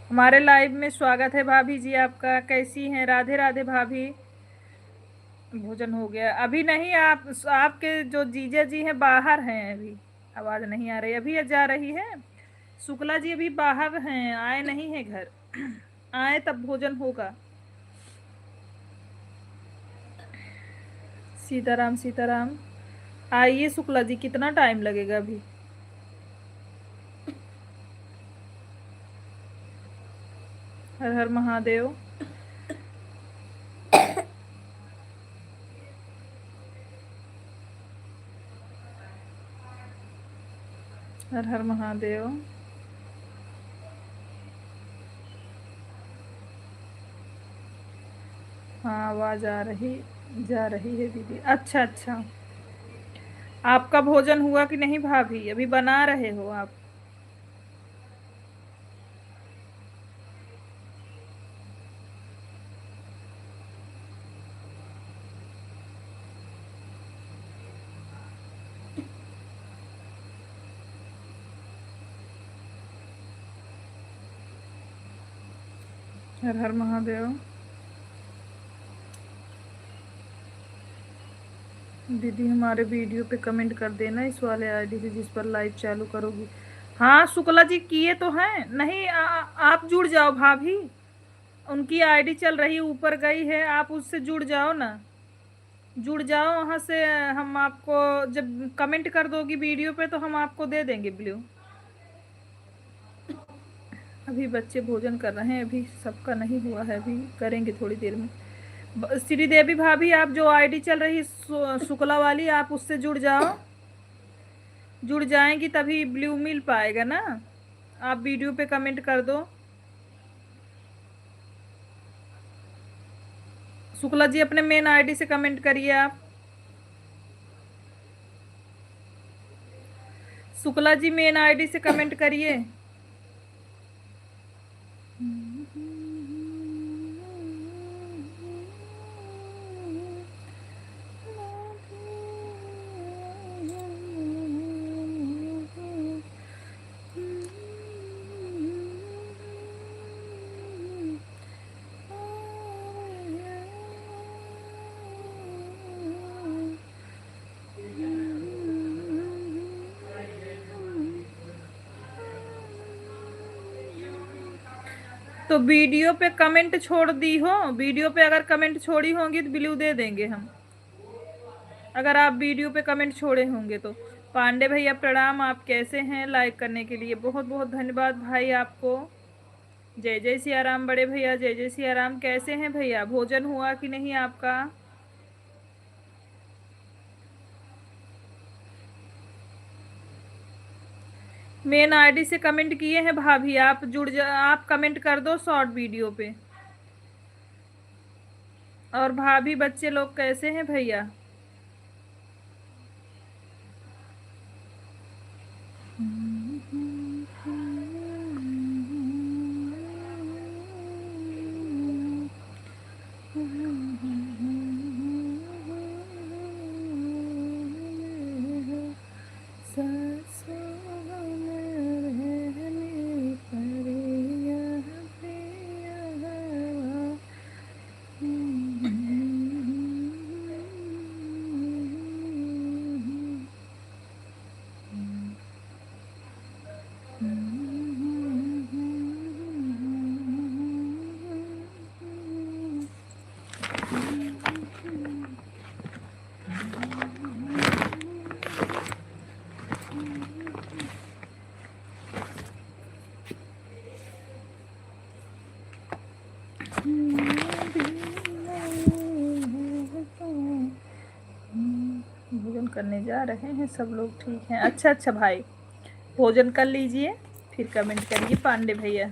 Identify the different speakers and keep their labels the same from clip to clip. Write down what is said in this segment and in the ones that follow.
Speaker 1: हमारे लाइव में स्वागत है भाभी जी आपका। कैसी हैं? राधे राधे भाभी। भोजन हो गया? अभी नहीं। आपके जो जीजा जी हैं बाहर हैं अभी। आवाज नहीं आ रही अभी जा रही है। शुक्ला जी अभी बाहर हैं, आए नहीं है घर। आए तब भोजन होगा। सीताराम सीताराम। आइए शुक्ला जी, कितना टाइम लगेगा अभी? हर हर महादेव। हर हर महादेव। हाँ आवाज आ रही, जा रही है दीदी। अच्छा अच्छा। आपका भोजन हुआ कि नहीं भाभी? अभी बना रहे हो आप? हर हर महादेव। दीदी हमारे वीडियो पे कमेंट कर देना इस वाले आईडी से जिस पर लाइव चालू करोगी। हाँ शुक्ला जी किए तो हैं। नहीं आप जुड़ जाओ भाभी। उनकी आईडी चल रही ऊपर गई है, आप उससे जुड़ जाओ ना। जुड़ जाओ वहां से। हम आपको जब कमेंट कर दोगी वीडियो पे तो हम आपको दे देंगे ब्लू। अभी बच्चे भोजन कर रहे हैं, अभी सबका नहीं हुआ है, अभी करेंगे थोड़ी देर में। श्रीदेवी भाभी आप जो आईडी चल रही है शुक्ला वाली, आप उससे जुड़ जाओ। जुड़ जाएंगी तभी ब्लू मिल पाएगा ना। आप वीडियो पे कमेंट कर दो। शुक्ला जी अपने मेन आईडी से कमेंट करिए आप। शुक्ला जी मेन आईडी से कमेंट करिए। तो वीडियो पे कमेंट छोड़ दी हो, वीडियो पे अगर कमेंट छोड़ी होंगी तो ब्लू दे देंगे हम। अगर आप वीडियो पे कमेंट छोड़े होंगे तो। पांडे भैया प्रणाम, आप कैसे हैं? लाइक करने के लिए बहुत बहुत धन्यवाद भाई आपको। जय जय सिया राम बड़े भैया, जय जय सिया राम। कैसे हैं भैया? भोजन हुआ कि नहीं आपका? मेन आईडी से कमेंट किए हैं भाभी, आप जुड़ जा, आप कमेंट कर दो शॉर्ट वीडियो पे। और भाभी बच्चे लोग कैसे हैं भैया? भोजन करने जा रहे हैं सब लोग, ठीक हैं। अच्छा अच्छा भाई, भोजन कर लीजिए फिर कमेंट करिए पांडे भैया।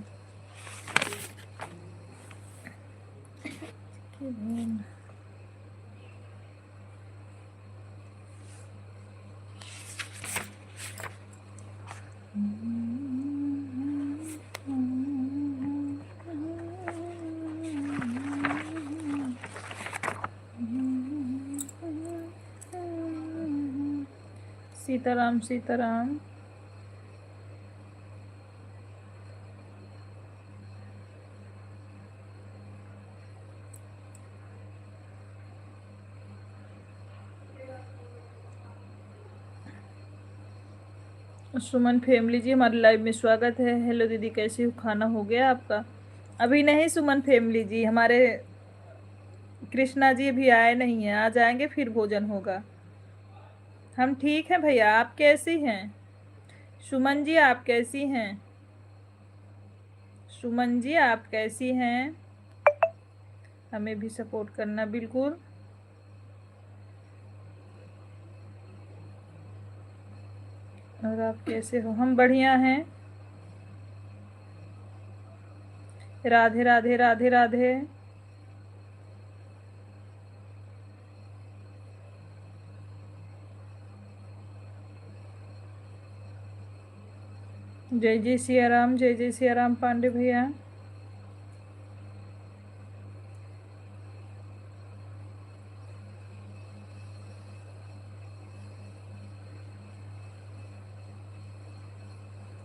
Speaker 1: सीताराम सीताराम। सुमन फैमिली जी हमारे लाइव में स्वागत है। हेलो दीदी, कैसी हो? खाना हो गया आपका? अभी नहीं सुमन फैमिली जी, हमारे कृष्णा जी अभी आए नहीं हैं, आ जाएंगे फिर भोजन होगा। हम ठीक हैं भैया, आप कैसी हैं? सुमन जी आप कैसी हैं? सुमन जी आप कैसी हैं? हमें भी सपोर्ट करना बिल्कुल। और आप कैसे हो? हम बढ़िया हैं। राधे राधे राधे राधे। जय जय सिया राम, जय जय सिया राम पांडे भैया।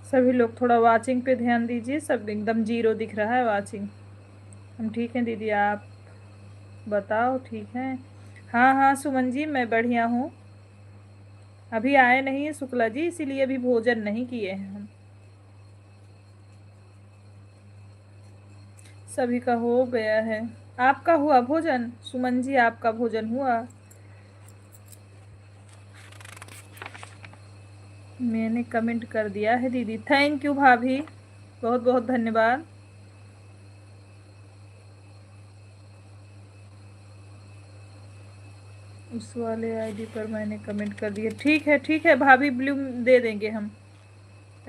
Speaker 1: सभी लोग थोड़ा वाचिंग पे ध्यान दीजिए, सब एकदम जीरो दिख रहा है वाचिंग। हम ठीक हैं दीदी, आप बताओ ठीक हैं? हाँ हाँ सुमन जी मैं बढ़िया हूँ। अभी आए नहीं है शुक्ला जी, इसीलिए अभी भोजन नहीं किए हैं हम। सभी का हो गया है। आपका हुआ भोजन? सुमन जी आपका भोजन हुआ? मैंने कमेंट कर दिया है दीदी। थैंक यू भाभी, बहुत बहुत धन्यवाद। उस वाले आईडी पर मैंने कमेंट कर दिया। ठीक है भाभी, ब्लू दे देंगे हम।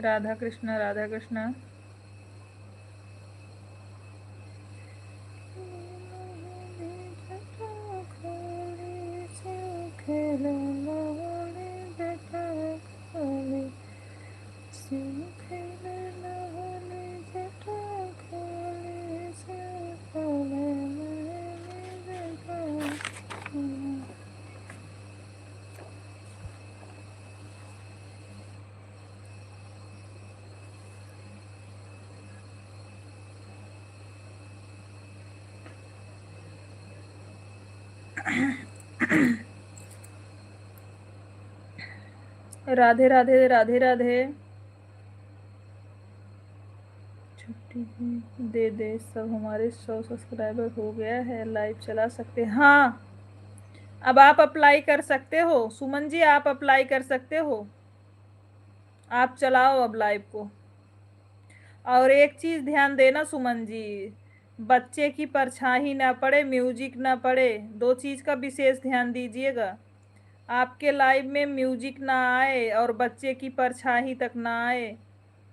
Speaker 1: राधा कृष्णा राधा कृष्णा। राधे राधे राधे राधे। छुट्टी दे दे सब, हमारे 100 सब्सक्राइबर हो गया है, लाइव चला सकते हैं। हाँ अब आप अप्लाई कर सकते हो सुमन जी, आप अप्लाई कर सकते हो। आप चलाओ अब लाइव को। और एक चीज ध्यान देना सुमन जी, बच्चे की परछाई ना पड़े, म्यूजिक ना पड़े, दो चीज का विशेष ध्यान दीजिएगा। आपके लाइव में म्यूजिक ना आए और बच्चे की परछाई तक ना आए,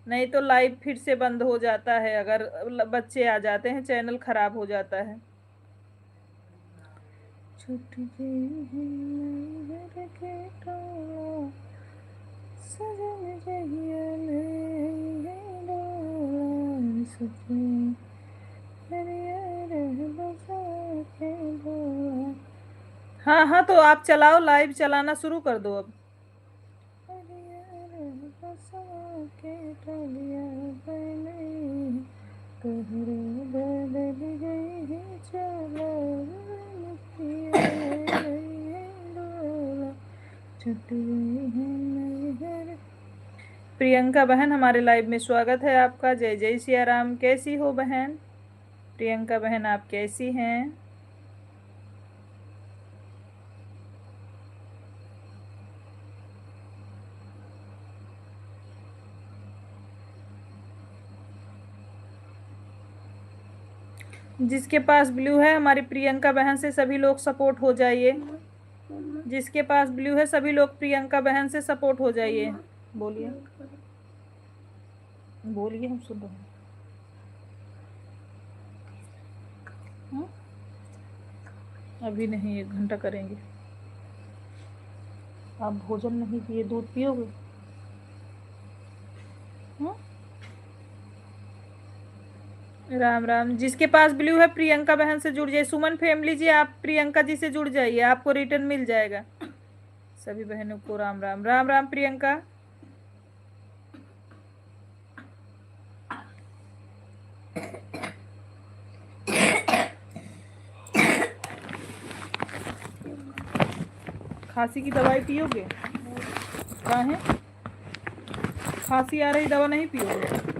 Speaker 1: नहीं तो लाइव फिर से बंद हो जाता है। अगर बच्चे आ जाते हैं चैनल खराब हो जाता है। हाँ हाँ तो आप चलाओ, लाइव चलाना शुरू कर दो अब। प्रियंका बहन हमारे लाइव में स्वागत है आपका। जय जय सिया राम। कैसी हो बहन? प्रियंका बहन आप कैसी हैं? जिसके पास ब्लू है हमारी प्रियंका बहन से सभी लोग सपोर्ट हो जाइए। जिसके पास ब्लू है सभी लोग प्रियंका बहन से सपोर्ट हो जाइए। बोलिए बोलिए, हम सुन रहे हैं। अभी नहीं, 1 घंटा करेंगे। आप भोजन नहीं किए, दूध पियोगे? राम राम। जिसके पास ब्लू है प्रियंका बहन से जुड़ जाइए। सुमन फैमिली जी आप प्रियंका जी से जुड़ जाइए, आपको रिटर्न मिल जाएगा। सभी बहनों को राम राम। राम राम प्रियंका। खांसी की दवाई पियोगे? कहाँ है? खांसी आ रही, दवा नहीं पियोगे?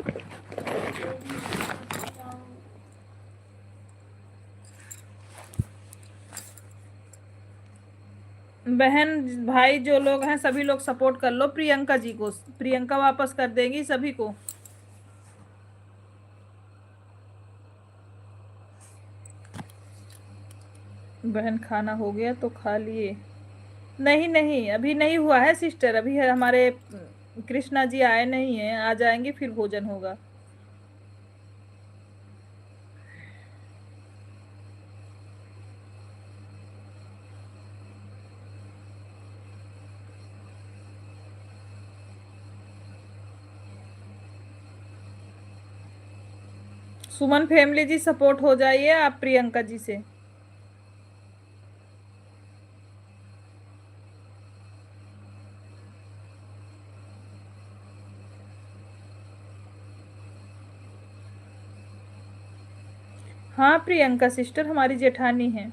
Speaker 1: बहन भाई जो लोग हैं सभी लोग सपोर्ट कर लो प्रियंका जी को, प्रियंका वापस कर देंगी सभी को। बहन खाना हो गया तो खा लिए? नहीं नहीं अभी नहीं हुआ है सिस्टर, अभी है हमारे कृष्णा जी आए नहीं हैं, आ जाएंगे फिर भोजन होगा। सुमन फैमिली जी सपोर्ट हो जाइए आप प्रियंका जी से। हाँ प्रियंका सिस्टर हमारी जेठानी है।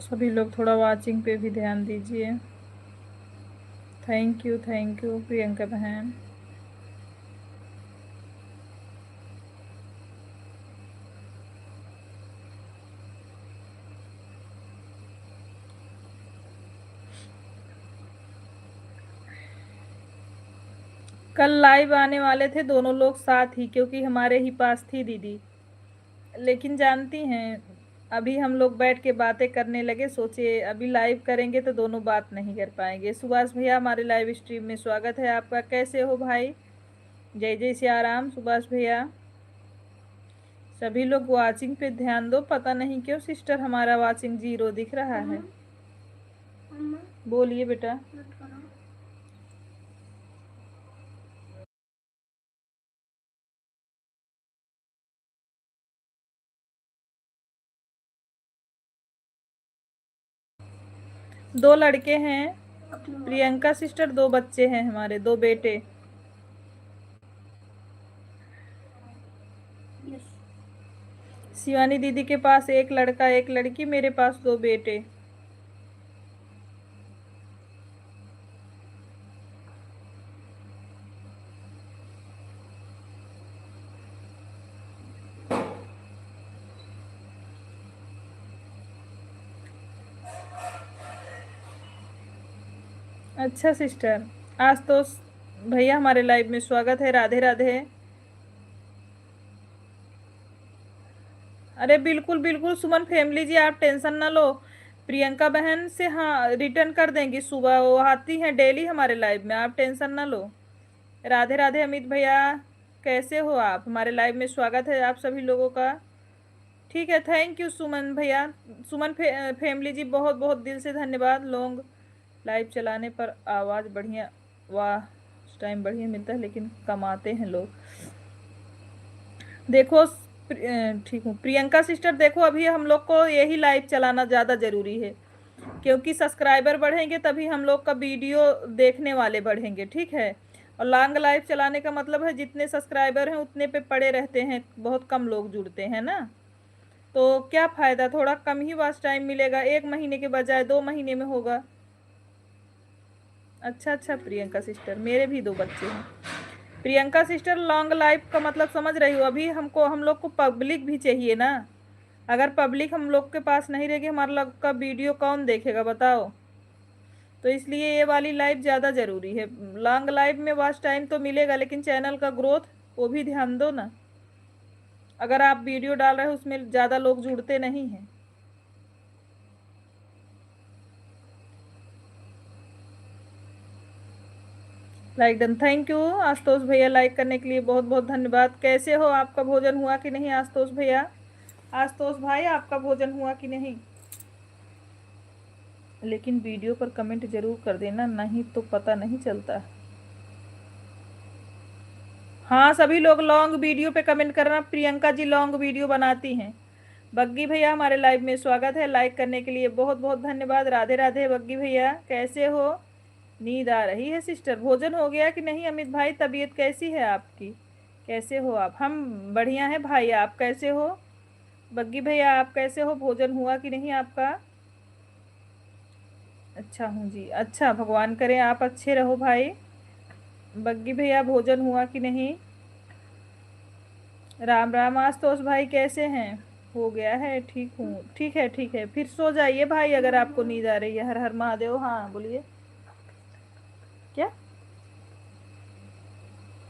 Speaker 1: सभी लोग थोड़ा वाचिंग पे भी ध्यान दीजिए। थैंक यू प्रियंका बहन। कल लाइव आने वाले थे दोनों लोग साथ ही, क्योंकि हमारे ही पास थी दीदी, लेकिन जानती हैं अभी हम लोग बैठ के बातें करने लगे, सोचे अभी लाइव करेंगे तो दोनों बात नहीं कर पाएंगे। सुभाष भैया हमारे लाइव स्ट्रीम में स्वागत है आपका, कैसे हो भाई? जय जय सिया राम सुभाष भैया। सभी लोग वाचिंग पे ध्यान दो, पता नहीं क्यों सिस्टर हमारा वाचिंग 0 दिख रहा है। बोलिए बेटा। दो लड़के हैं प्रियंका सिस्टर, 2 बच्चे हैं हमारे, 2 बेटे। शिवानी दीदी के पास 1 लड़का 1 लड़की, मेरे पास 2 बेटे। अच्छा सिस्टर, आज तो भैया हमारे लाइव में स्वागत है, राधे राधे। अरे बिल्कुल बिल्कुल सुमन फैमिली जी आप टेंशन ना लो, प्रियंका बहन से हाँ रिटर्न कर देंगी सुबह, वो आती हैं डेली हमारे लाइव में, आप टेंशन ना लो। राधे राधे अमित भैया, कैसे हो आप? हमारे लाइव में स्वागत है आप सभी लोगों का। ठीक है, थैंक यू सुमन भैया। सुमन फैमिली जी बहुत बहुत दिल से धन्यवाद। लॉन्ग लाइव चलाने पर आवाज़ बढ़िया, वाह टाइम बढ़िया मिलता है, लेकिन कमाते हैं लोग। देखो ठीक हूँ प्रियंका सिस्टर, देखो अभी हम लोग को यही लाइव चलाना ज़्यादा ज़रूरी है, क्योंकि सब्सक्राइबर बढ़ेंगे तभी हम लोग का वीडियो देखने वाले बढ़ेंगे, ठीक है। और लॉन्ग लाइव चलाने का मतलब है जितने सब्सक्राइबर हैं उतने पे पड़े रहते हैं, बहुत कम लोग जुड़ते हैं ना, तो क्या फ़ायदा, थोड़ा कम ही वॉच टाइम मिलेगा, 1 महीने के बजाय 2 महीने में होगा। अच्छा प्रियंका सिस्टर, मेरे भी 2 बच्चे हैं। प्रियंका सिस्टर लॉन्ग लाइफ का मतलब समझ रही हो, अभी हम लोग को पब्लिक भी चाहिए ना, अगर पब्लिक हम लोग के पास नहीं रहेगी हमारा लोग का वीडियो कौन देखेगा बताओ, तो इसलिए ये वाली लाइफ ज़्यादा ज़रूरी है। लॉन्ग लाइफ में वॉच टाइम तो मिलेगा, लेकिन चैनल का ग्रोथ वो भी ध्यान दो ना, अगर आप वीडियो डाल रहे हो उसमें ज़्यादा लोग जुड़ते नहीं हैं। Like done, thank you Ashutosh भैया, लाइक करने के लिए बहुत बहुत धन्यवाद। कैसे हो, आपका भोजन हुआ कि नहीं आशुतोष भैया? आशुतोष भाई आपका भोजन हुआ कि नहीं? लेकिन वीडियो पर कमेंट जरूर कर देना, नहीं तो पता नहीं चलता। हाँ, सभी लोग लॉन्ग वीडियो पे कमेंट करना। प्रियंका जी लॉन्ग वीडियो बनाती हैं। बग्गी भैया हमारे लाइव में स्वागत है, लाइक करने के लिए बहुत बहुत धन्यवाद। राधे राधे बग्गी भैया, कैसे हो? नींद आ रही है सिस्टर? भोजन हो गया कि नहीं? अमित भाई तबीयत कैसी है आपकी? कैसे हो आप? हम बढ़िया है भाई, आप कैसे हो? बग्गी भैया आप कैसे हो? भोजन हुआ कि नहीं आपका? अच्छा हूँ जी। अच्छा, भगवान करे आप अच्छे रहो भाई। बग्गी भैया भोजन हुआ कि नहीं? राम राम आशुतोष भाई, कैसे हैं? हो गया है? ठीक हूँ, ठीक है ठीक है। फिर सो जाइए भाई अगर आपको नींद आ रही है। हर हर महादेव। हाँ बोलिए। क्या?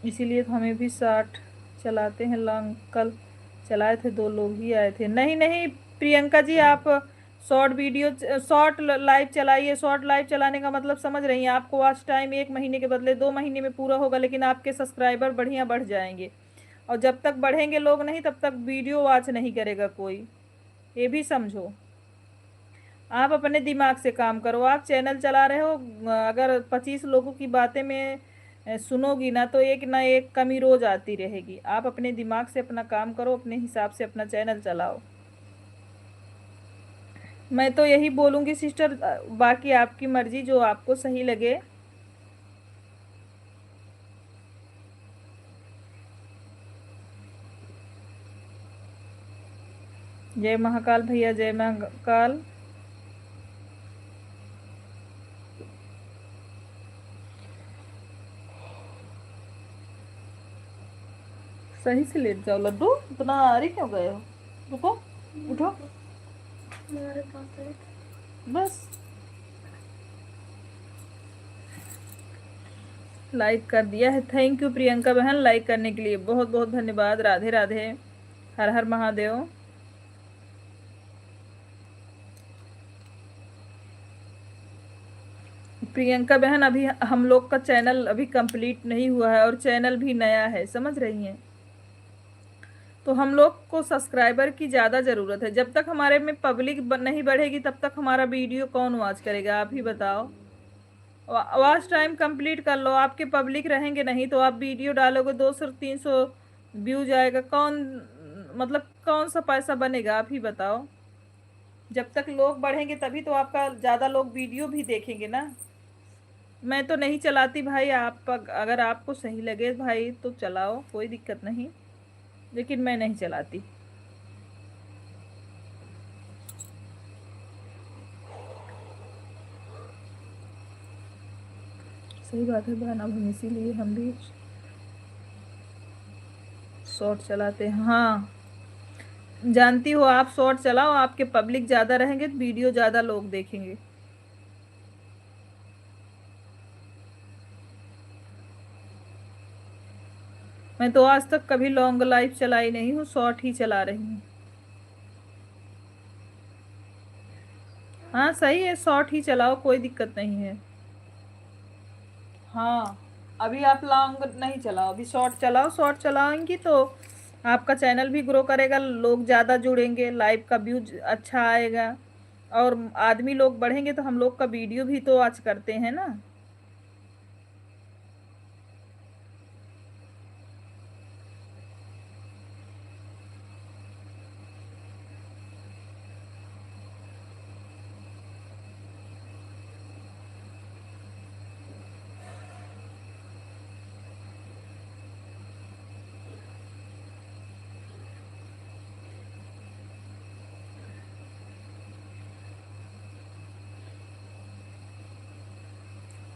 Speaker 1: इसीलिए तो हमें भी 60 चलाते हैं लॉन्ग। कल चलाए थे, 2 लोग ही आए थे। नहीं नहीं प्रियंका जी, आप शॉर्ट वीडियो शॉर्ट लाइव चलाइए। शॉर्ट लाइव चलाने का मतलब समझ रही हैं? आपको वॉच टाइम 1 महीने के बदले 2 महीने में पूरा होगा, लेकिन आपके सब्सक्राइबर बढ़िया बढ़ जाएंगे। और जब तक बढ़ेंगे लोग नहीं, तब तक वीडियो वॉच नहीं करेगा कोई, ये भी समझो। आप अपने दिमाग से काम करो। आप चैनल चला रहे हो, अगर 25 लोगों की बातें में सुनोगी ना, तो एक ना एक कमी रोज आती रहेगी। आप अपने दिमाग से अपना काम करो, अपने हिसाब से अपना चैनल चलाओ। मैं तो यही बोलूंगी सिस्टर, बाकी आपकी मर्जी, जो आपको सही लगे। जय महाकाल भैया, जय महाकाल। सही से लेट जाओ लड्डू, इतना आरी क्यों गए हो? रुको, उठो बस। लाइक कर दिया है, थैंक यू प्रियंका बहन, लाइक करने के लिए बहुत बहुत धन्यवाद। राधे राधे, हर हर महादेव। प्रियंका बहन, अभी हम लोग का चैनल अभी कंप्लीट नहीं हुआ है, और चैनल भी नया है, समझ रही हैं? तो हम लोग को सब्सक्राइबर की ज़्यादा ज़रूरत है। जब तक हमारे में पब्लिक नहीं बढ़ेगी, तब तक हमारा वीडियो कौन वॉच करेगा? आप ही बताओ। वॉच टाइम कंप्लीट कर लो। आपके पब्लिक रहेंगे नहीं तो आप वीडियो डालोगे, 200 300 व्यूज आएगा, कौन मतलब कौन सा पैसा बनेगा? आप ही बताओ। जब तक लोग बढ़ेंगे तभी तो आपका ज़्यादा लोग वीडियो भी देखेंगे ना। मैं तो नहीं चलाती भाई, आप अगर आपको सही लगे भाई तो चलाओ, कोई दिक्कत नहीं, लेकिन मैं नहीं चलाती। सही बात है बहन, अब हम इसीलिए हम भी शॉर्ट चलाते हैं। हाँ, जानती हो, आप शॉर्ट चलाओ, आपके पब्लिक ज़्यादा रहेंगे तो वीडियो ज़्यादा लोग देखेंगे। मैं तो आज तक कभी लॉन्ग लाइव चलाई नहीं हूँ, शॉर्ट ही चला रही हूँ। हाँ सही है, शॉर्ट ही चलाओ, कोई दिक्कत नहीं है। हाँ, अभी आप लॉन्ग नहीं चलाओ, अभी शॉर्ट चलाओ। शॉर्ट चलाएंगी तो आपका चैनल भी ग्रो करेगा, लोग ज़्यादा जुड़ेंगे, लाइव का व्यूज अच्छा आएगा, और आदमी लोग बढ़ेंगे तो हम लोग का वीडियो भी तो आज करते हैं ना।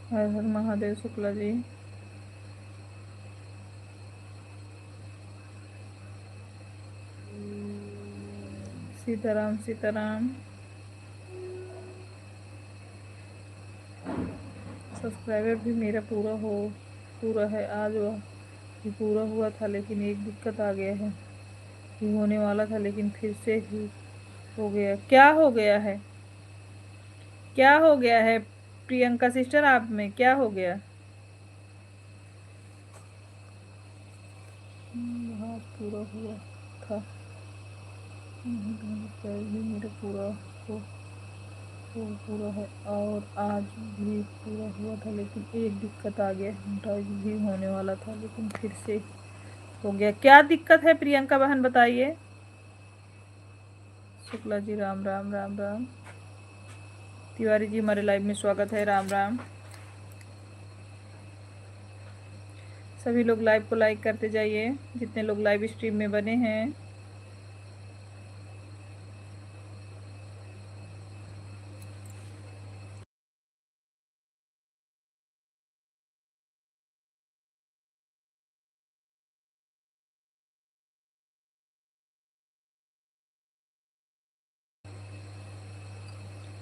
Speaker 1: हर हर महादेव शुक्ला जी। सीताराम सीताराम। सब्सक्राइबर भी मेरा पूरा है आज। वह भी पूरा हुआ था, लेकिन एक दिक्कत आ गया है कि होने वाला था, लेकिन फिर से ही हो गया। क्या हो गया है? क्या हो गया है प्रियंका सिस्टर, आप में क्या हो गया? हाँ, पूरा हुआ था। भी मेरा पूरा हो तो पूरा है और आज भी पूरा हुआ था, लेकिन एक दिक्कत आ गया। आज भी होने वाला था लेकिन फिर से हो गया। क्या दिक्कत है प्रियंका बहन बताइए। शुक्ला जी राम राम राम राम। तिवारी जी हमारे लाइव में स्वागत है, राम राम। सभी लोग लाइव को लाइक करते जाइए, जितने लोग लाइव स्ट्रीम में बने हैं।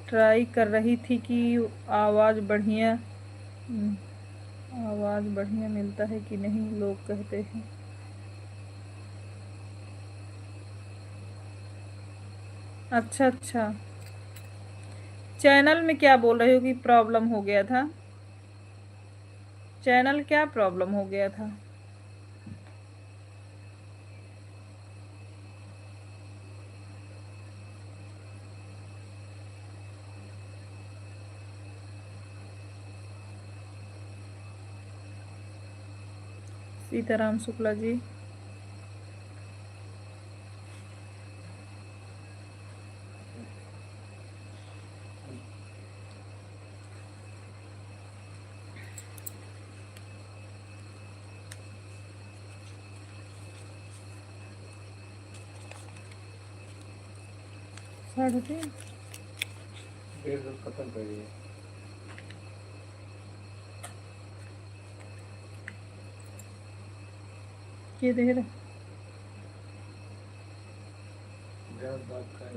Speaker 1: ट्राई कर रही थी कि आवाज़ बढ़िया आवाज़ बढ़िया मिलता है कि नहीं, लोग कहते हैं। अच्छा अच्छा, चैनल में क्या बोल रहे हो कि प्रॉब्लम हो गया था? चैनल क्या प्रॉब्लम हो गया था? सीताराम शुक्ला जी। साढ़े तीन खत्म करिए। ये देर बात कर।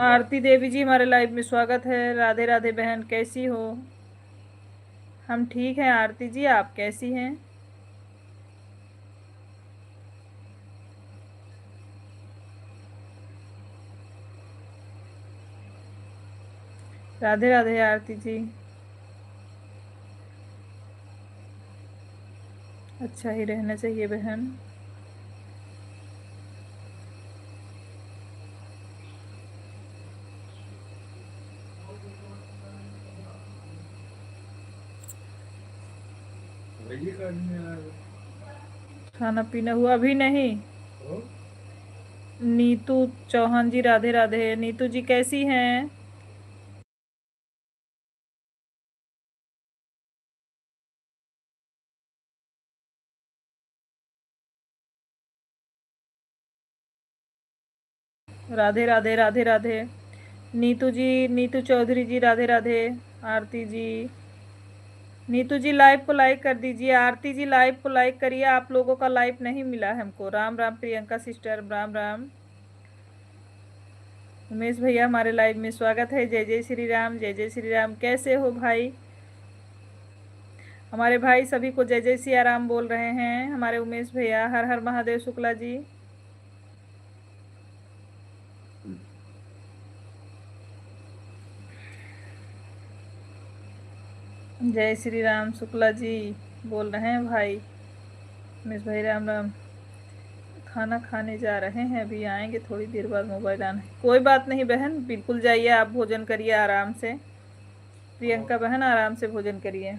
Speaker 1: आरती देवी जी हमारे लाइव में स्वागत है, राधे राधे बहन, कैसी हो? हम ठीक हैं आरती जी, आप कैसी हैं? राधे राधे आरती जी। अच्छा ही रहना चाहिए बहन। खाना पीना हुआ? अभी नहीं। नीतू चौहान जी राधे राधे। नीतू जी कैसी हैं? राधे राधे राधे राधे। नीतू जी, नीतू चौधरी जी राधे राधे। आरती जी, नीतू जी लाइव को लाइक कर दीजिए। आरती जी लाइव को लाइक करिए, आप लोगों का लाइव नहीं मिला है हमको। राम राम प्रियंका सिस्टर, राम राम। उमेश भैया हमारे लाइव में स्वागत है। जय जय श्री राम, जय जय श्री राम। कैसे हो भाई? हमारे भाई सभी को जय जय सिया राम बोल रहे हैं। हमारे उमेश भैया हर हर महादेव शुक्ला जी। जय श्री राम शुक्ला जी बोल रहे हैं भाई। उमेश भाई राम राम। खाना खाने जा रहे हैं, अभी आएंगे थोड़ी देर बाद। मोबाइल आना है। कोई बात नहीं बहन, बिल्कुल जाइए, आप भोजन करिए आराम से। प्रियंका बहन आराम से भोजन करिए।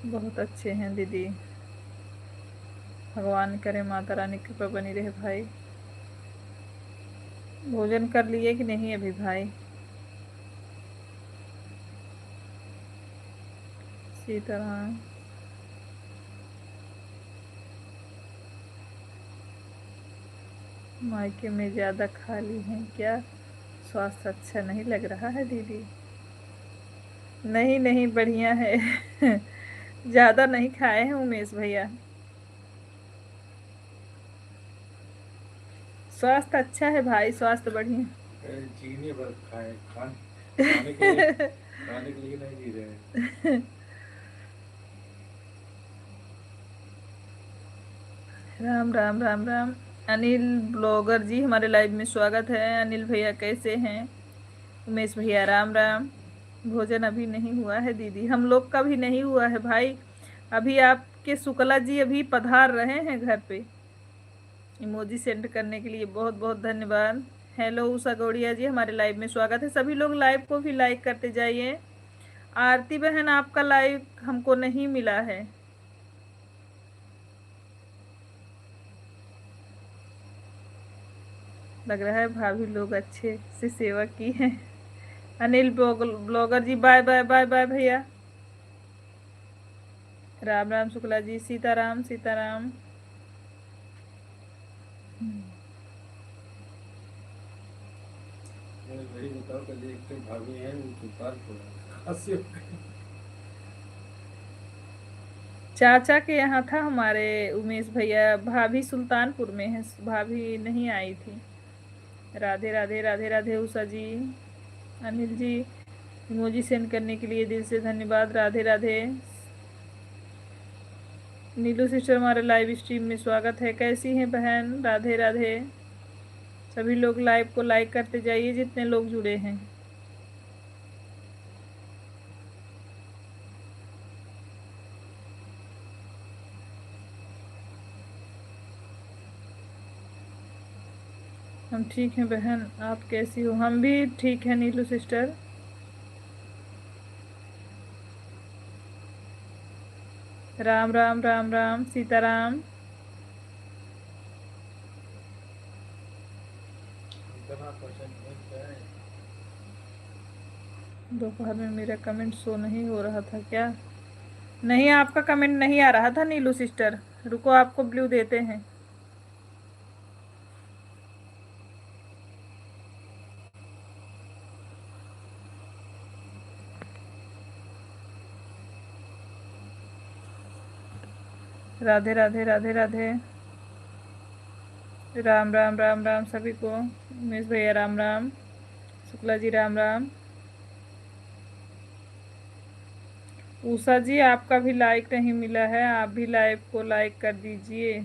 Speaker 1: बहुत अच्छे हैं दीदी, भगवान करे माता रानी की कृपा बनी रहे। भाई भोजन कर लिए कि नहीं अभी भाई? सीताराम। मायके में ज़्यादा खाली हैं क्या? स्वास्थ्य अच्छा नहीं लग रहा है दीदी? नहीं नहीं, बढ़िया है। ज़्यादा नहीं खाए हैं उमेश भैया। स्वास्थ्य अच्छा है भाई, स्वास्थ्य बढ़िया।
Speaker 2: चीनी पर खाने के लिए नहीं जी रहे।
Speaker 1: राम राम राम राम। अनिल ब्लॉगर जी हमारे लाइव में स्वागत है। अनिल भैया कैसे हैं? उमेश भैया राम राम। भोजन अभी नहीं हुआ है दीदी, हम लोग का भी नहीं हुआ है भाई। अभी आपके शुक्ला जी अभी पधार रहे हैं घर पे। इमोजी सेंड करने के लिए बहुत बहुत धन्यवाद। हेलो उषा गौड़िया जी, हमारे लाइव में स्वागत है। सभी लोग लाइव को भी लाइक करते जाइए। आरती बहन आपका लाइव हमको नहीं मिला है। लग रहा है भाभी लोग अच्छे से सेवा की है। अनिल ब्लॉगर जी बाय बाय बाय बाय भैया। राम राम शुक्ला जी, सीताराम सीताराम।
Speaker 2: वही बताओ कल एक तो भाभी हैं वो सुल्तान को
Speaker 1: चाचा के यहाँ था हमारे उमेश भैया, भाभी सुल्तानपुर में है, भाभी नहीं आई थी। राधे राधे राधे राधे उषा जी। अनिल जी इमोजी सेंड करने के लिए दिल से धन्यवाद। राधे राधे। नीलू सिस्टर हमारे लाइव स्ट्रीम में स्वागत है। कैसी हैं बहन? राधे राधे। सभी लोग लाइव को लाइक करते जाइए जितने लोग जुड़े हैं। हम ठीक हैं बहन, आप कैसी हो? हम भी ठीक हैं नीलू सिस्टर। राम राम राम राम सीताराम।
Speaker 2: इतना क्वेश्चन पूछता है।
Speaker 1: दोपहर में मेरा कमेंट शो नहीं हो रहा था क्या? नहीं, आपका कमेंट नहीं आ रहा था नीलू सिस्टर। रुको आपको ब्लू देते हैं। राधे राधे राधे राधे। राम राम राम राम सभी को। उमेश भैया राम राम। शुक्ला जी राम राम। उषा जी आपका भी लाइक नहीं मिला है, आप भी लाइव को लाइक कर दीजिए।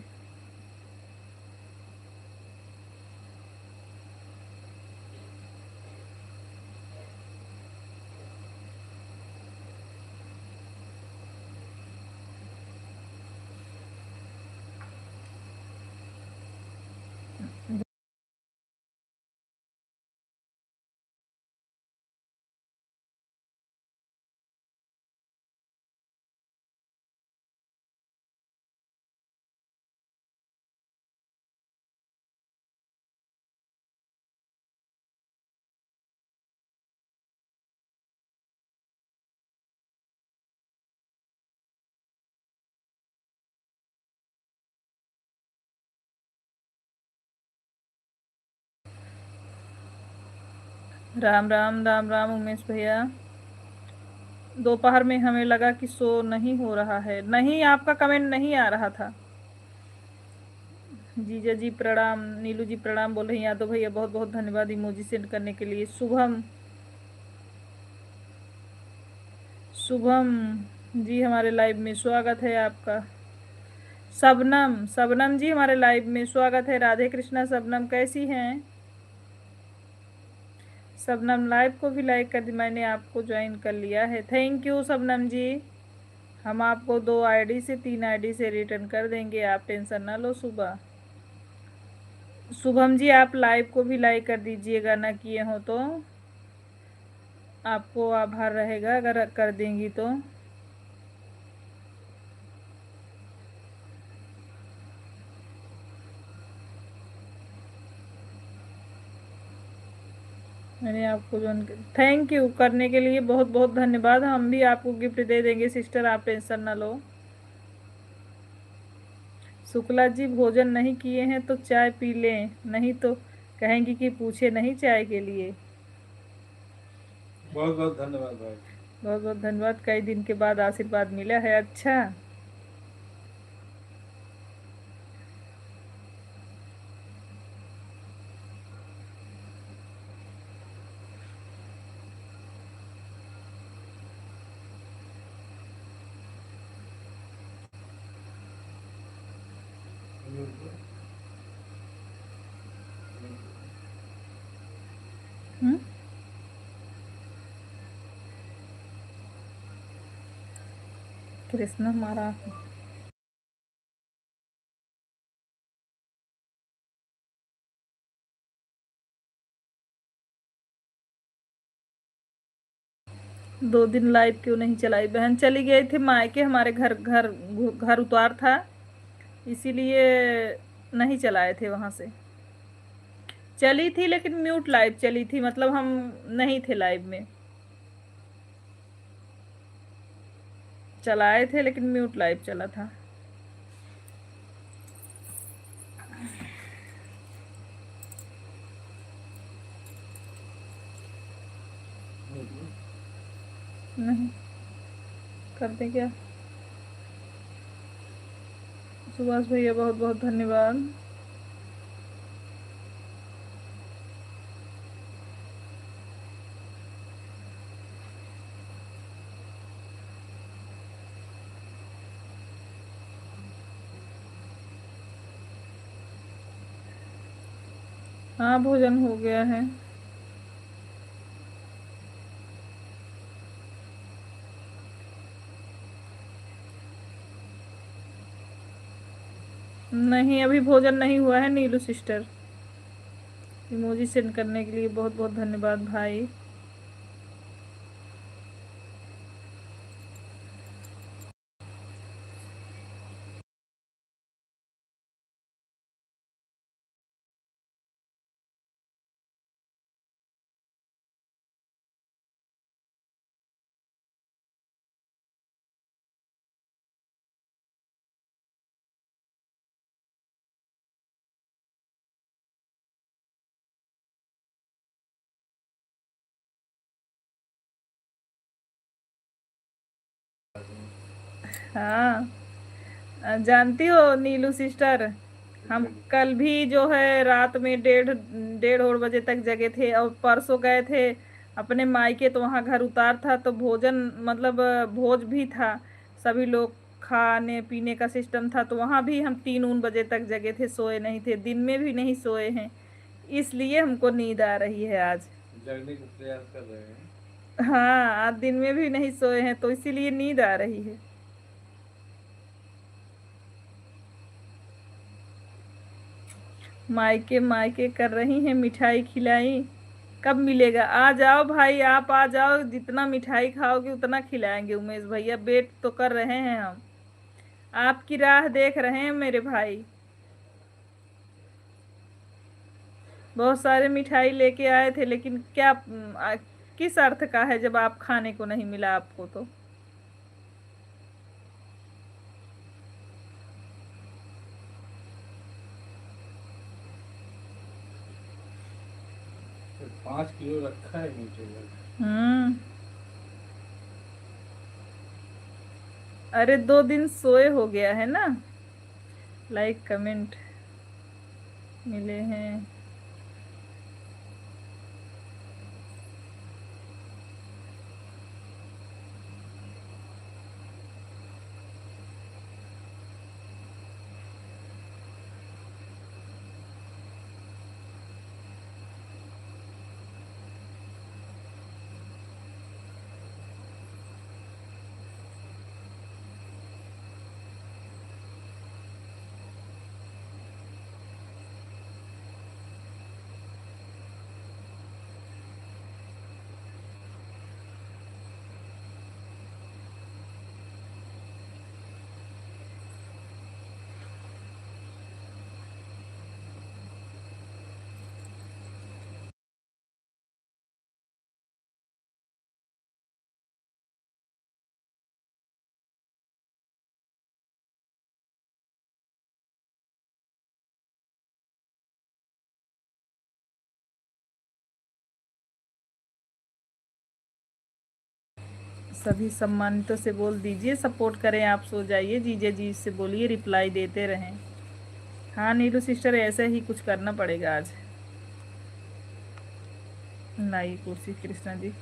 Speaker 1: राम राम राम राम उमेश भैया। दोपहर में हमें लगा कि शो नहीं हो रहा है। नहीं, आपका कमेंट नहीं आ रहा था। जीजा जी प्रणाम। नीलू जी प्रणाम बोल रही हैं। यादव भैया बहुत बहुत धन्यवाद इमोजी सेंड करने के लिए। शुभम शुभम जी हमारे लाइव में स्वागत है आपका। शबनम शबनम जी हमारे लाइव में स्वागत है। राधे कृष्णा शबनम, कैसी हैं? शबनम लाइव को भी लाइक कर दी, मैंने आपको ज्वाइन कर लिया है। थैंक यू शबनम जी। हम आपको 2 आईडी से 3 आईडी से रिटर्न कर देंगे, आप टेंशन ना लो। सुबह शुभम जी आप लाइव को भी लाइक कर दीजिएगा, ना किए हो तो आपको आभार रहेगा अगर कर देंगी तो। मैंने आपको जो थैंक यू करने के लिए बहुत बहुत धन्यवाद। हम भी आपको गिफ्ट दे देंगे सिस्टर, आप टेंशन ना लो। शुक्ला जी भोजन नहीं किए हैं तो चाय पी लें, नहीं तो कहेंगी कि पूछे नहीं चाय के लिए।
Speaker 2: बहुत बहुत धन्यवाद भाई।
Speaker 1: बहुत बहुत धन्यवाद, कई दिन के बाद आशीर्वाद मिला है। अच्छा हम्म, कृष्ण हमारा 2 दिन लाइव क्यों नहीं चलाई? बहन चली गई थी मायके, हमारे घर घर घर उतार था, इसीलिए नहीं चलाए थे वहां से। चली थी लेकिन म्यूट लाइव चली थी, मतलब हम नहीं थे लाइव में। चलाए थे लेकिन म्यूट लाइव चला था। नहीं कर दें क्या? सुभाष भैया बहुत बहुत धन्यवाद। हाँ भोजन हो गया है। नहीं अभी भोजन नहीं हुआ है नीलू सिस्टर। इमोजी सेंड करने के लिए बहुत बहुत धन्यवाद भाई। हाँ जानती हो नीलू सिस्टर, हम कल भी जो है रात में 1:30 बजे तक जगे थे, और परसों गए थे अपने मायके, तो वहाँ घर उतार था तो भोजन मतलब भोज भी था, सभी लोग खाने पीने का सिस्टम था, तो वहाँ भी हम 3 बजे तक जगे थे, सोए नहीं थे, दिन में भी नहीं सोए हैं, इसलिए हमको नींद आ रही है आज।
Speaker 2: जगने का प्रयास कर रहे हैं।
Speaker 1: हाँ आज दिन में भी नहीं सोए हैं तो इसीलिए नींद आ रही है। मायके मायके कर रही हैं, मिठाई खिलाई, कब मिलेगा? आ जाओ भाई, आप आ जाओ, जितना मिठाई खाओगे उतना खिलाएंगे। उमेश भैया वेट तो कर रहे हैं हम, आपकी राह देख रहे हैं मेरे भाई। बहुत सारे मिठाई लेके आए थे लेकिन क्या किस अर्थ का है जब आप खाने को नहीं मिला आपको तो।
Speaker 2: तो 5 किलो रखा है मीठे में।
Speaker 1: हम्म। अरे 2 दिन सोए हो गया है ना, लाइक कमेंट मिले हैं। सभी सम्मानितों से बोल दीजिए सपोर्ट करें, आप सो जाइए, जीजे जी से बोलिए रिप्लाई देते रहें। हाँ नीलू सिस्टर, ऐसे ही कुछ करना पड़ेगा आज। लाई कुर्सी कृष्णा जी।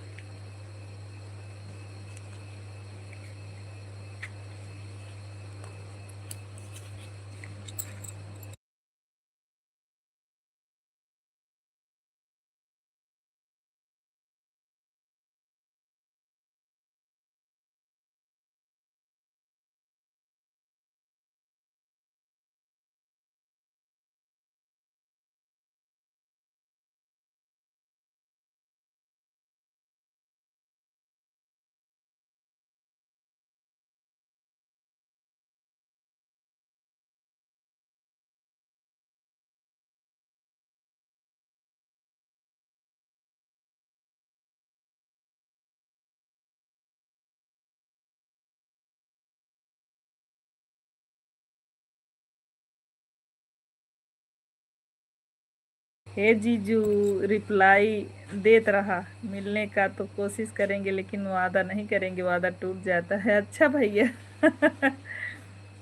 Speaker 1: हे जीजू, रिप्लाई देत रहा। मिलने का तो कोशिश करेंगे लेकिन वादा नहीं करेंगे, वादा टूट जाता है। अच्छा भैया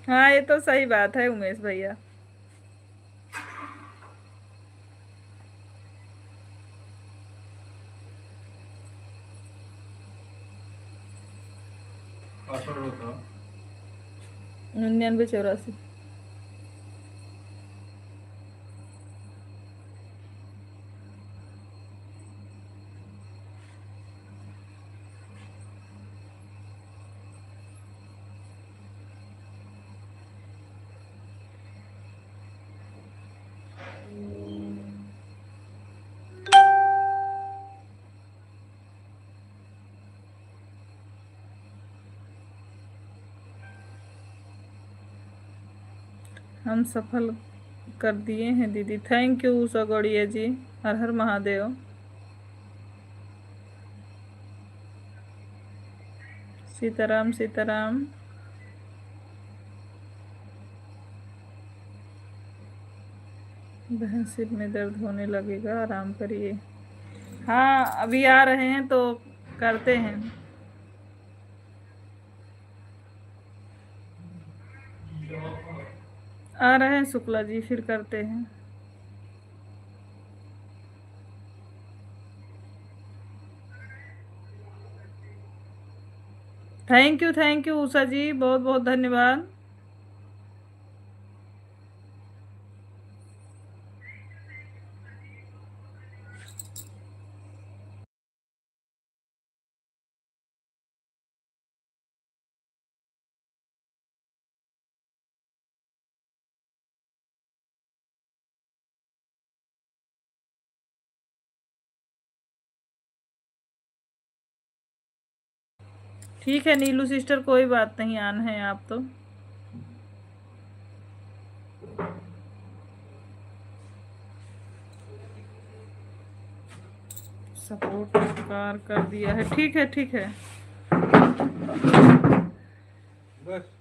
Speaker 1: हाँ ये तो सही बात है उमेश भैया।
Speaker 2: पासवर्ड बताओ।
Speaker 1: 9984। हम सफल कर दिए हैं दीदी। थैंक यू उषा गौड़िया जी। हर हर महादेव। सीताराम सीताराम। बहन सिर में दर्द होने लगेगा, आराम करिए। हाँ अभी आ रहे हैं तो करते हैं। आ रहे हैं शुक्ला जी, फिर करते हैं। थैंक यू उषा जी, बहुत बहुत धन्यवाद। ठीक है नीलू सिस्टर, कोई बात नहीं, आना है आप तो। सपोर्ट कर दिया है, ठीक है ठीक है।
Speaker 2: बस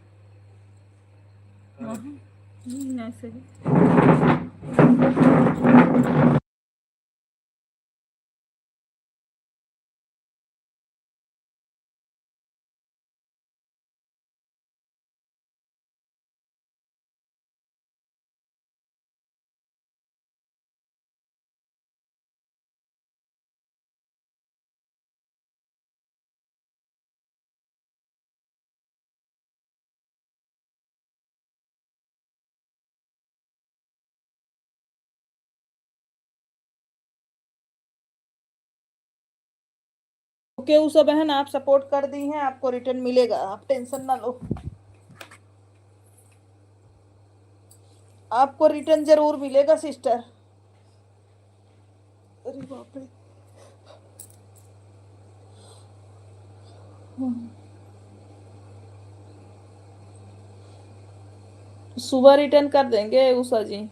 Speaker 1: ऐसे ही। ओके उषा बहन, आप सपोर्ट कर दी हैं, आपको रिटर्न मिलेगा, आप टेंशन ना लो। आपको रिटर्न जरूर मिलेगा सिस्टर। अरे बाप रे। सुबह रिटर्न कर देंगे उषा जी।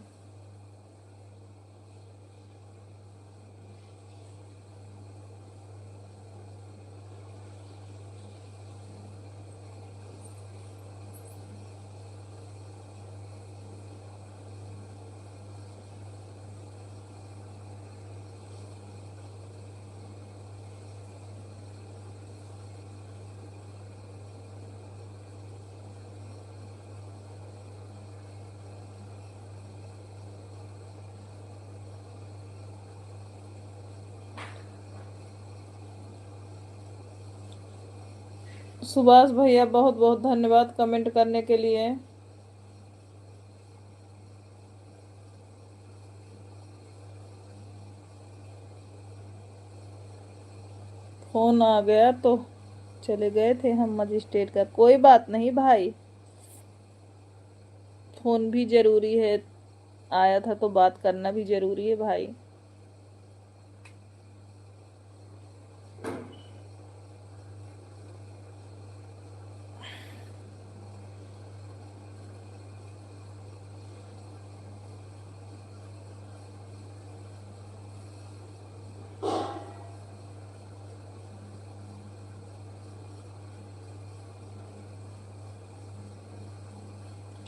Speaker 1: सुभाष भैया बहुत बहुत धन्यवाद कमेंट करने के लिए। फोन आ गया तो चले गए थे हम मजिस्ट्रेट का। कोई बात नहीं भाई, फोन भी जरूरी है, आया था तो बात करना भी जरूरी है भाई।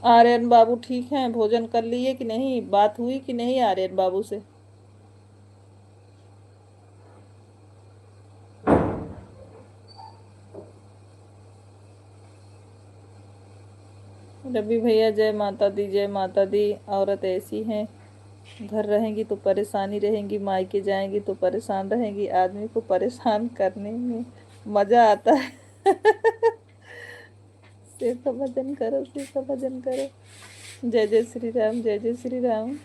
Speaker 1: आर्यन बाबू ठीक हैं? भोजन कर लिए कि नहीं? बात हुई कि नहीं आर्यन बाबू से? रवि भैया जय माता दी, जय माता दी। औरत ऐसी है, घर रहेंगी तो परेशानी रहेंगी, मायके जाएंगी तो परेशान रहेंगी। आदमी को परेशान करने में मजा आता है। शिव का भजन करो, शिव का भजन करो। जय जय श्री राम, जय जय श्री राम।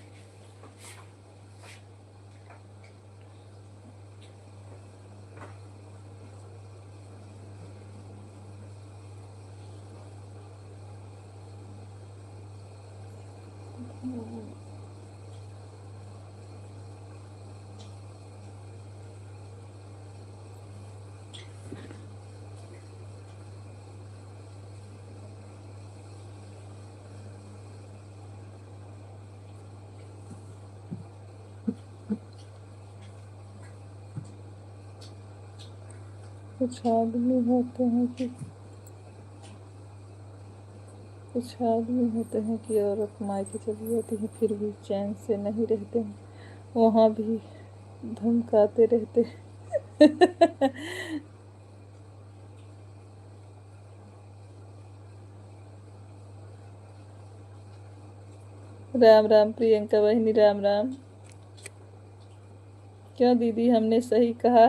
Speaker 1: कुछ आदमी होते हैं कि औरत मायके चली जाती है फिर भी चैन से नहीं रहते हैं, वहां भी धमकाते रहते हैं। राम राम प्रियंका बहनी, राम राम। क्यों दीदी, हमने सही कहा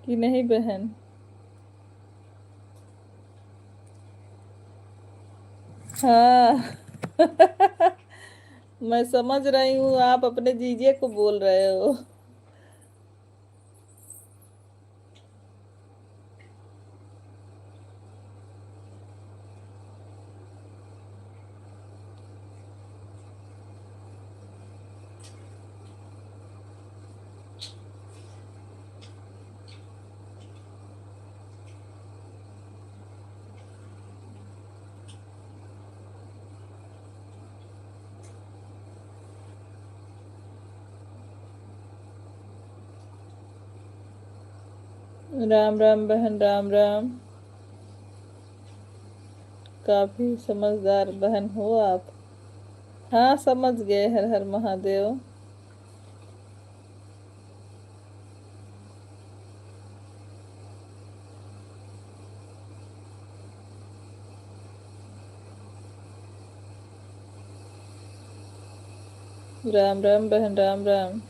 Speaker 1: कि नहीं बहन? हाँ। मैं समझ रही हूँ, आप अपने जीजे को बोल रहे हो। राम राम बहन, राम राम। काफी समझदार बहन हो आप। हाँ समझ गए, हर हर महादेव। राम राम बहन, राम राम।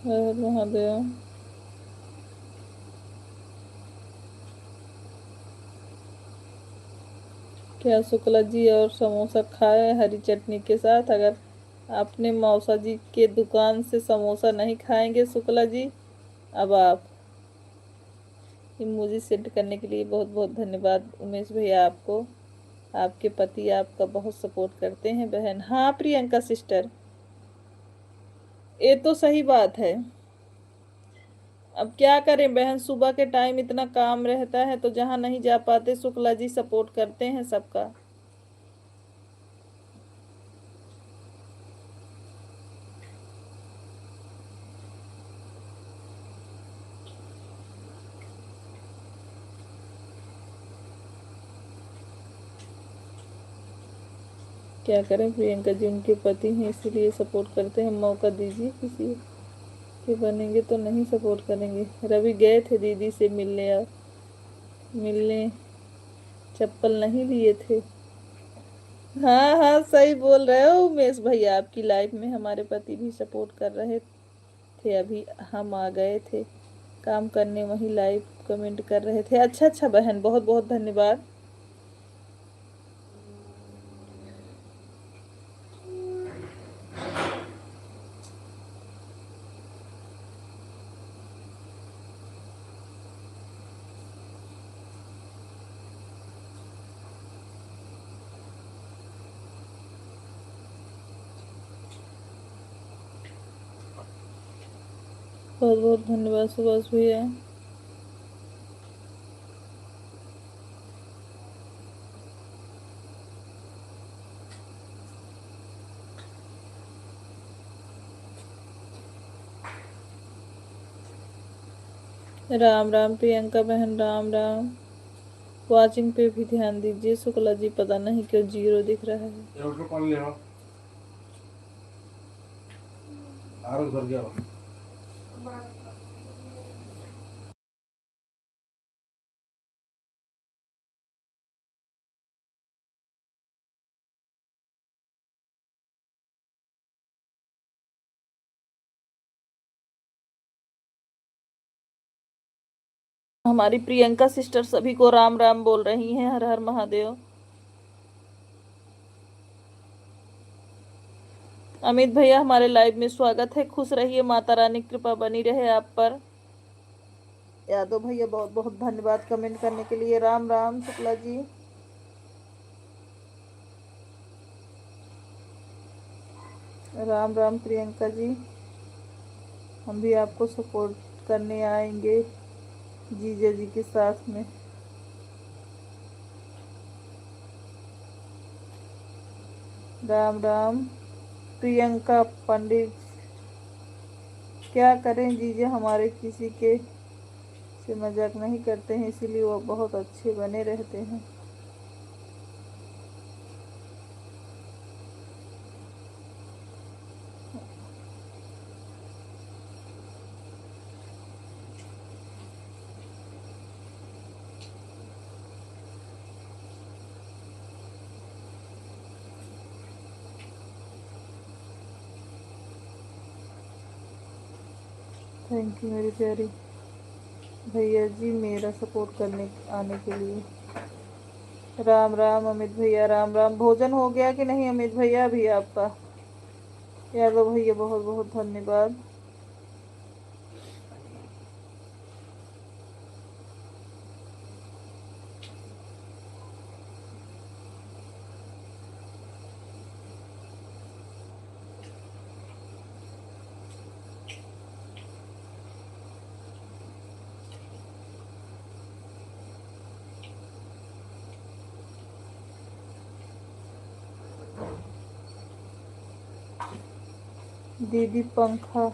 Speaker 1: हर हर महादेव। क्या शुक्ला जी और समोसा खाए हरी चटनी के साथ? अगर आपने मौसा जी के दुकान से समोसा नहीं खाएंगे शुक्ला जी, अब आप इमोजी सेंड करने के लिए बहुत बहुत धन्यवाद उमेश भैया आपको। आपके पति आपका बहुत सपोर्ट करते हैं बहन। हाँ प्रियंका सिस्टर, ये तो सही बात है। अब क्या करें बहन, सुबह के टाइम इतना काम रहता है तो जहाँ नहीं जा पाते, शुक्ला जी सपोर्ट करते हैं सबका। क्या करें प्रियंका जी, उनके पति हैं इसीलिए सपोर्ट करते हैं। मौका दीजिए, किसी के बनेंगे तो नहीं सपोर्ट करेंगे। रवि गए थे दीदी से मिलने, और मिलने चप्पल नहीं लिए थे। हाँ हाँ, सही बोल रहे हो उमेश भैया। आपकी लाइफ में हमारे पति भी सपोर्ट कर रहे थे, अभी हम आ गए थे काम करने, वही लाइव कमेंट कर रहे थे। अच्छा अच्छा बहन, बहुत बहुत धन्यवाद। बहुत बहुत धन्यवाद सुभाष भैया। राम राम प्रियंका बहन, राम राम। वाचिंग पे भी ध्यान दीजिए। शुक्ला जी पता नहीं क्यों जीरो दिख रहा है। हमारी प्रियंका सिस्टर सभी को राम राम बोल रही हैं। हर हर महादेव। अमित भैया हमारे लाइव में स्वागत है। खुश रहिए, माता रानी की कृपा बनी रहे आप पर। यादव भैया बहुत बहुत धन्यवाद कमेंट करने के लिए। राम राम शुक्ला जी। राम राम प्रियंका जी। हम भी आपको सपोर्ट करने आएंगे जीजा जी के साथ में। राम राम प्रियंका पंडित। क्या करें जीजा, हमारे किसी के से मजाक नहीं करते हैं, इसीलिए वो बहुत अच्छे बने रहते हैं। थैंक यू मेरी प्यारी भैया जी, मेरा सपोर्ट करने आने के लिए। राम राम अमित भैया, राम राम। भोजन हो गया कि नहीं अमित भैया अभी आपका? यादव भैया बहुत बहुत धन्यवाद। दीदी पंखा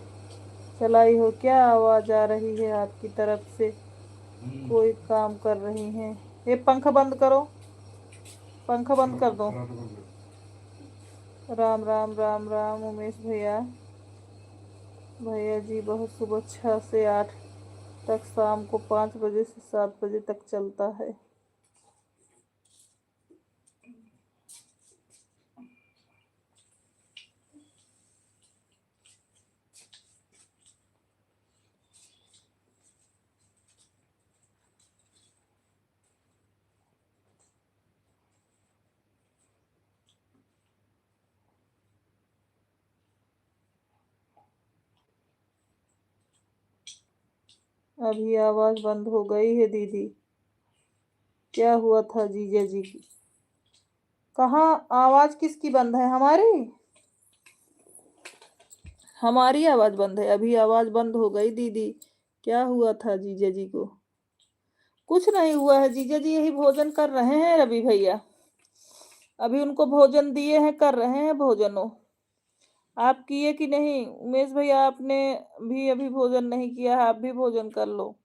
Speaker 1: चलाई हो क्या? आवाज आ रही है आपकी तरफ से, कोई काम कर रही हैं। ये पंखा बंद करो, पंखा बंद कर दो। राम राम राम राम उमेश भैया। भैया जी बहुत सुबह 6 से 8 तक, शाम को 5 बजे से 7 बजे तक चलता है। अभी आवाज बंद हो गई है दीदी। क्या हुआ था जीजा जी की? कहाँ आवाज किसकी बंद है? हमारी? हमारी आवाज बंद है? अभी आवाज बंद हो गई दीदी। क्या हुआ था जीजा जी को? कुछ नहीं हुआ है जीजा जी, यही भोजन कर रहे हैं रवि भैया। अभी उनको भोजन दिए हैं, कर रहे हैं भोजन वो। आप किए कि नहीं उमेश भैया? आपने भी अभी भोजन नहीं किया है, आप भी भोजन कर लो।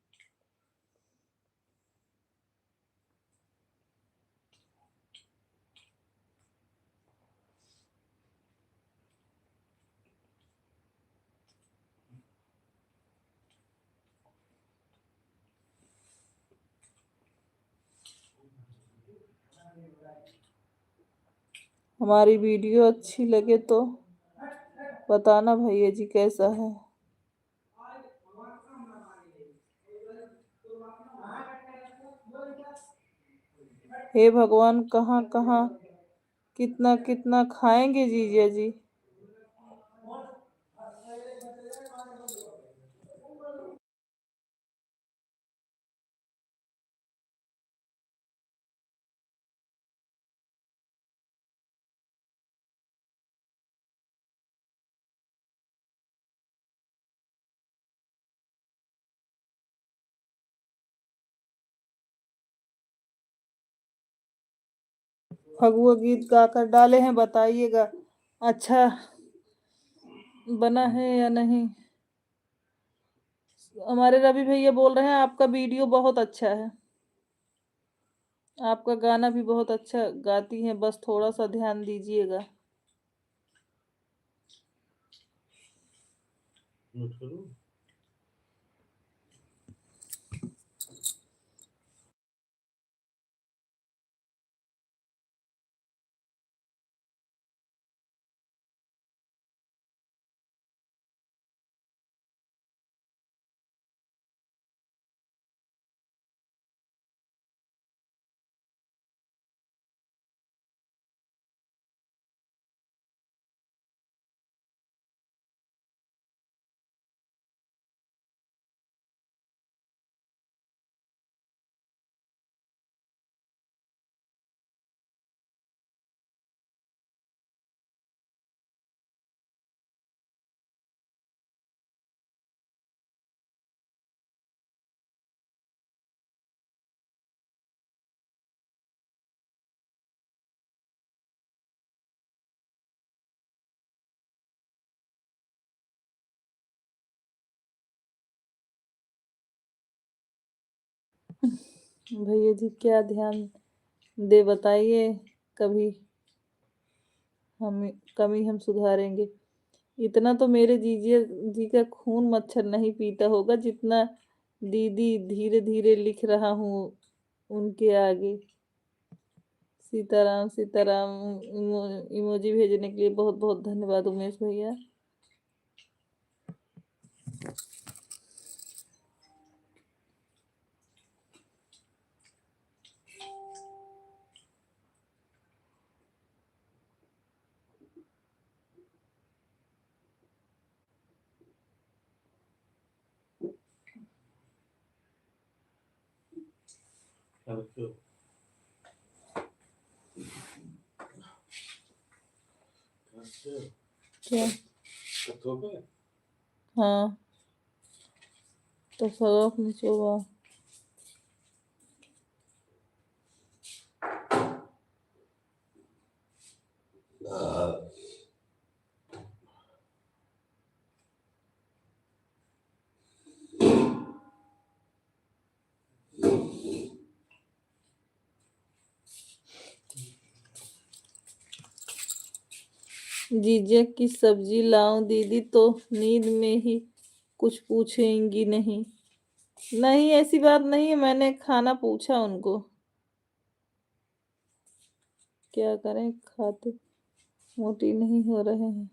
Speaker 1: हमारी वीडियो अच्छी लगे तो बताना भैया जी कैसा है। हे भगवान, कहाँ कहाँ कितना कितना खाएंगे जीजा जी। फगुआ गीत गाकर डाले हैं, बताइएगा अच्छा बना है या नहीं। हमारे रवि भैया बोल रहे हैं आपका वीडियो बहुत अच्छा है, आपका गाना भी बहुत अच्छा गाती हैं, बस थोड़ा सा ध्यान दीजिएगा। भैया जी क्या ध्यान दे बताइए, कभी हम कमी हम सुधारेंगे। इतना तो मेरे जीजा जी का खून मच्छर नहीं पीता होगा जितना दीदी धीरे धीरे लिख रहा हूँ उनके आगे। सीताराम सीताराम। इमोजी भेजने के लिए बहुत बहुत धन्यवाद उमेश भैया। क्या? हाँ तो फरोख निचोवा। जीजा की सब्जी लाऊं दीदी तो नींद में ही कुछ पूछेंगी नहीं। नहीं ऐसी बात नहीं है, मैंने खाना पूछा उनको। क्या करें, खाते मोटी नहीं हो रहे हैं।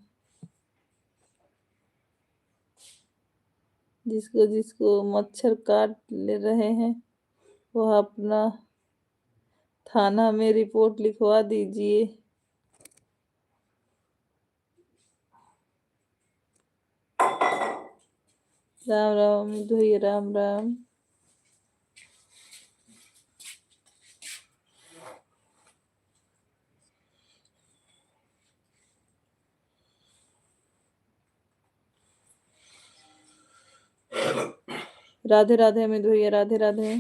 Speaker 1: जिसको जिसको मच्छर काट ले रहे हैं वह अपना थाना में रिपोर्ट लिखवा दीजिए। राम राम धोइए, राम राम। राधे राधे अमित भैया, राधे राधे।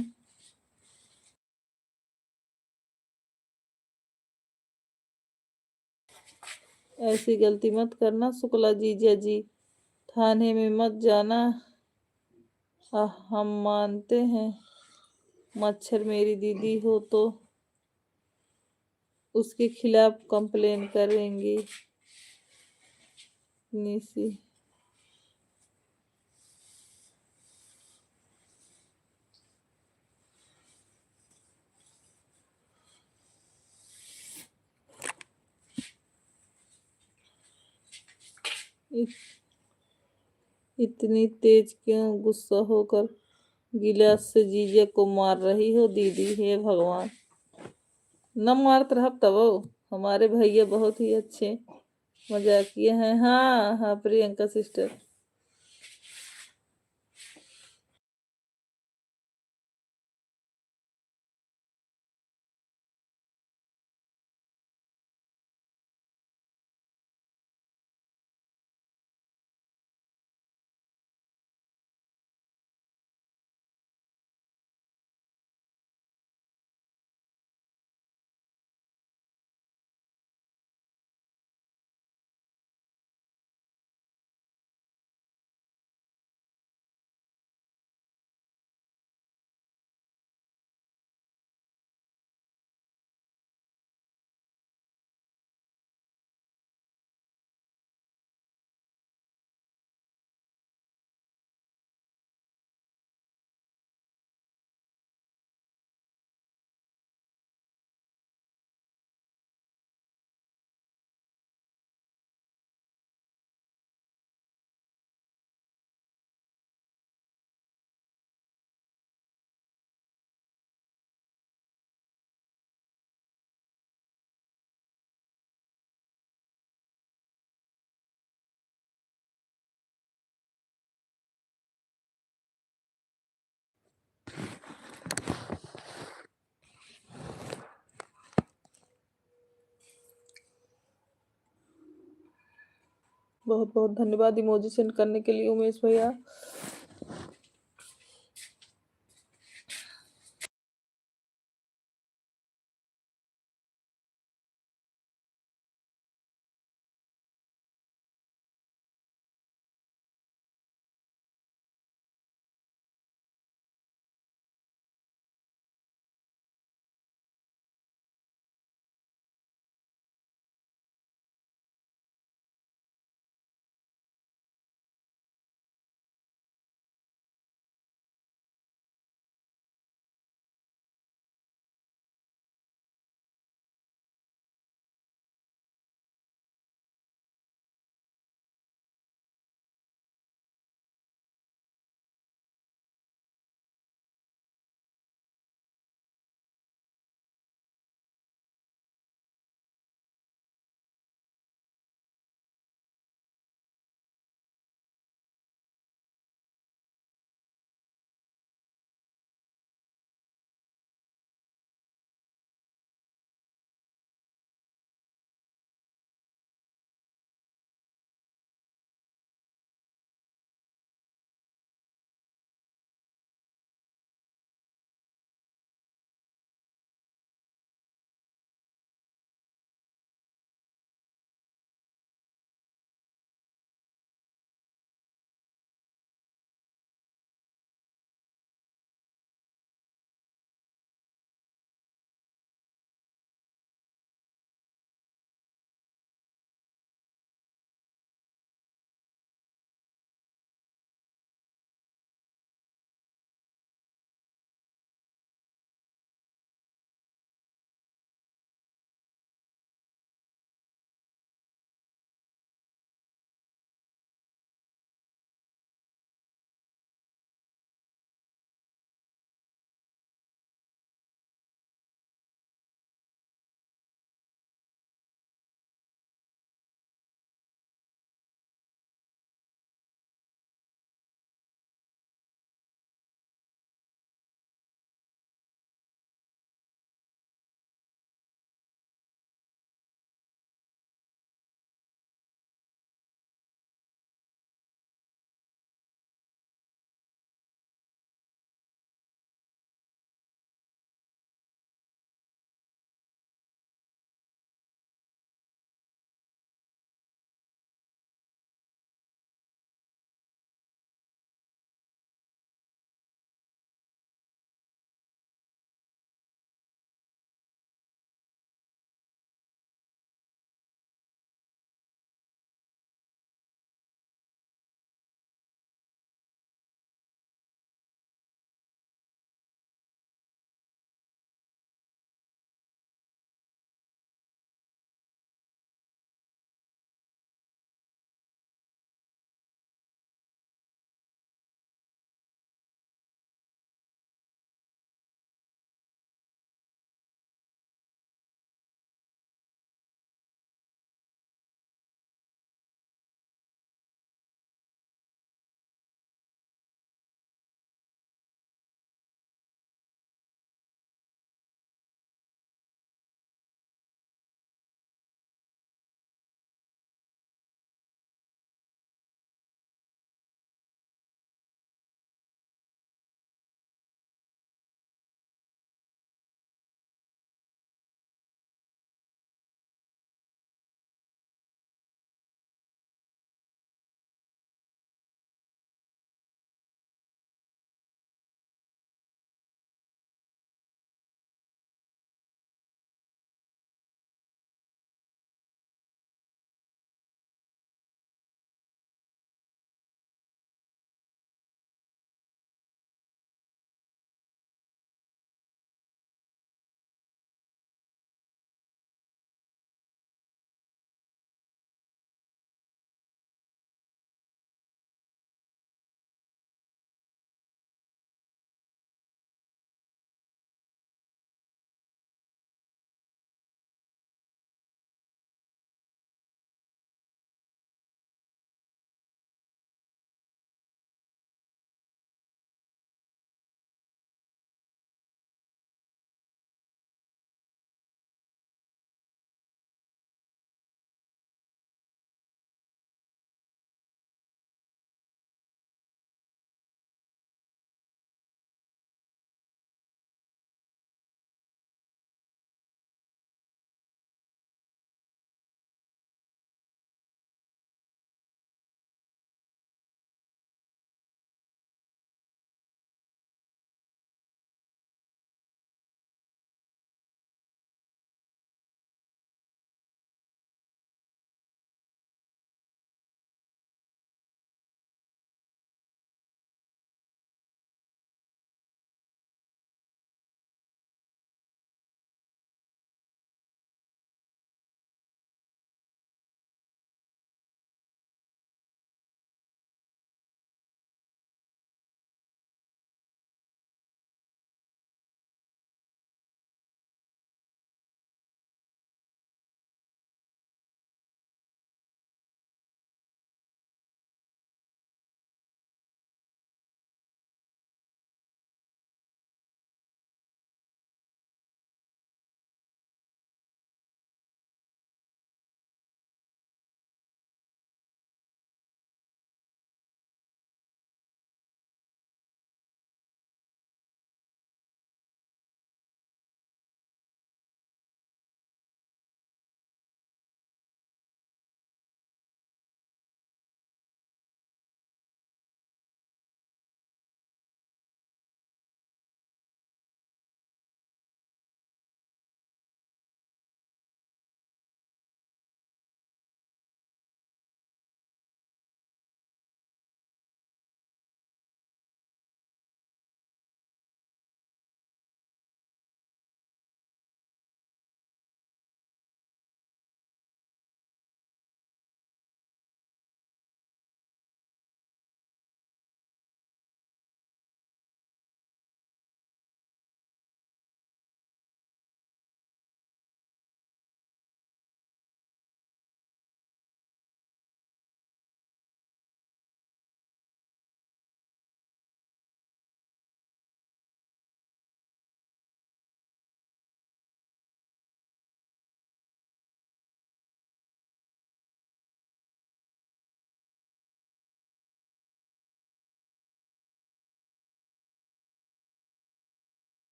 Speaker 1: ऐसी गलती मत करना शुक्ला जीजा जी, थाने में मत जाना। हम मानते हैं मच्छर मेरी दीदी हो तो उसके खिलाफ कंप्लेन करेंगे। निसी इ- इतनी तेज क्यों गुस्सा होकर गिलास से जीजे को मार रही हो दीदी, हे भगवान। न मारत रह तब। हमारे भैया बहुत ही अच्छे मजाकिये हैं। हाँ हाँ प्रियंका सिस्टर। बहुत बहुत धन्यवाद इमोजी सेंड करने के लिए उमेश भैया।